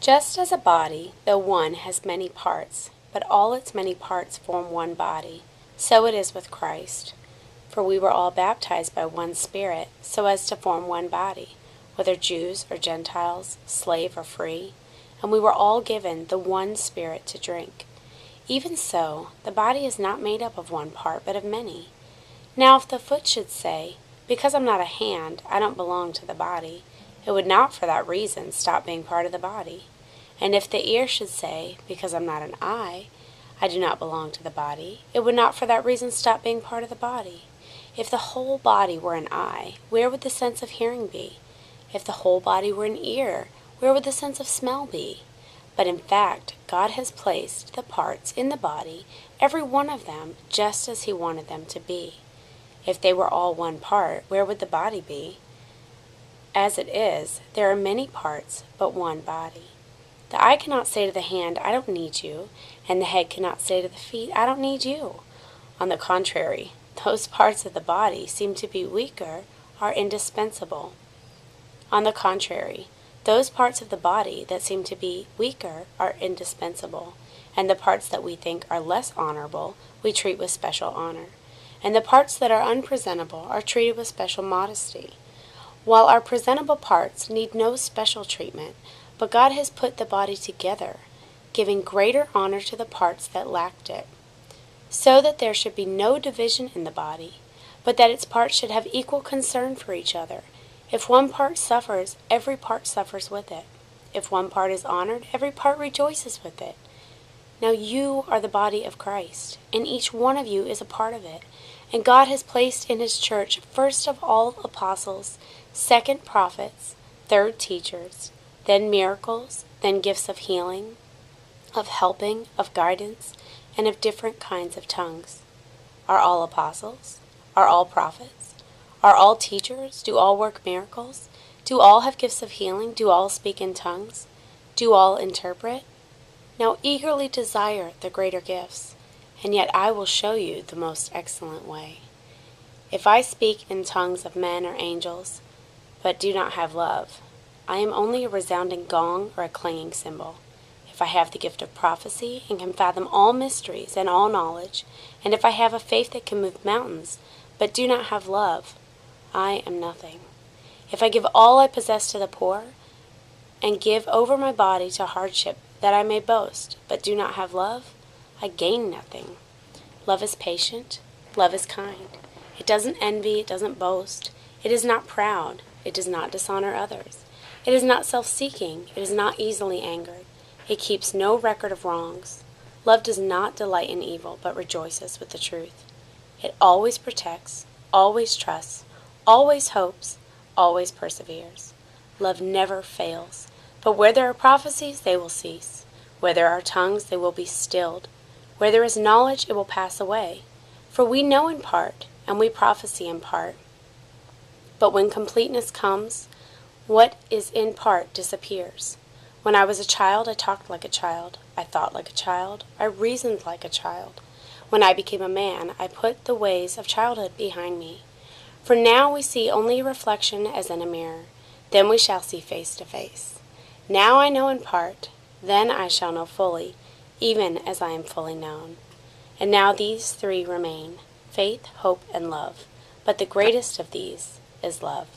Just as a body, though one, has many parts, but all its many parts form one body, so it is with Christ. For we were all baptized by one Spirit, so as to form one body, whether Jews or Gentiles, slave or free, and we were all given the one Spirit to drink. Even so, the body is not made up of one part, but of many. Now if the foot should say, "Because I'm not a hand, I don't belong to the body," it would not for that reason stop being part of the body. And if the ear should say, "Because I'm not an eye, I do not belong to the body," it would not for that reason stop being part of the body. If the whole body were an eye, where would the sense of hearing be? If the whole body were an ear, where would the sense of smell be? But in fact, God has placed the parts in the body, every one of them, just as He wanted them to be. If they were all one part, where would the body be? As it is, there are many parts, but one body. The eye cannot say to the hand, "I don't need you," and the head cannot say to the feet, "I don't need you." On the contrary, those parts of the body seem to be weaker are indispensable. On the contrary, those parts of the body that seem to be weaker are indispensable, and the parts that we think are less honorable we treat with special honor, and the parts that are unpresentable are treated with special modesty. While our presentable parts need no special treatment, but God has put the body together, giving greater honor to the parts that lacked it, so that there should be no division in the body, but that its parts should have equal concern for each other. If one part suffers, every part suffers with it. If one part is honored, every part rejoices with it. Now you are the body of Christ, and each one of you is a part of it. And God has placed in His church first of all apostles, second prophets, third teachers, then miracles, then gifts of healing, of helping, of guidance, and of different kinds of tongues. Are all apostles? Are all prophets? Are all teachers? Do all work miracles? Do all have gifts of healing? Do all speak in tongues? Do all interpret? Now eagerly desire the greater gifts, and yet I will show you the most excellent way. If I speak in tongues of men or angels, but do not have love, I am only a resounding gong or a clanging cymbal. If I have the gift of prophecy and can fathom all mysteries and all knowledge, and if I have a faith that can move mountains, but do not have love, I am nothing. If I give all I possess to the poor, and give over my body to hardship that I may boast, but do not have love, I gain nothing. Love is patient. Love is kind. It doesn't envy. It doesn't boast. It is not proud. It does not dishonor others. It is not self-seeking. It is not easily angered. It keeps no record of wrongs. Love does not delight in evil, but rejoices with the truth. It always protects, always trusts, always hopes, always perseveres. Love never fails. But where there are prophecies, they will cease. Where there are tongues, they will be stilled. Where there is knowledge, it will pass away. For we know in part, and we prophesy in part. But when completeness comes, what is in part disappears. When I was a child, I talked like a child. I thought like a child. I reasoned like a child. When I became a man, I put the ways of childhood behind me. For now we see only a reflection as in a mirror. Then we shall see face to face. Now I know in part. Then I shall know fully, even as I am fully known. And now these three remain: faith, hope, and love. But the greatest of these is love.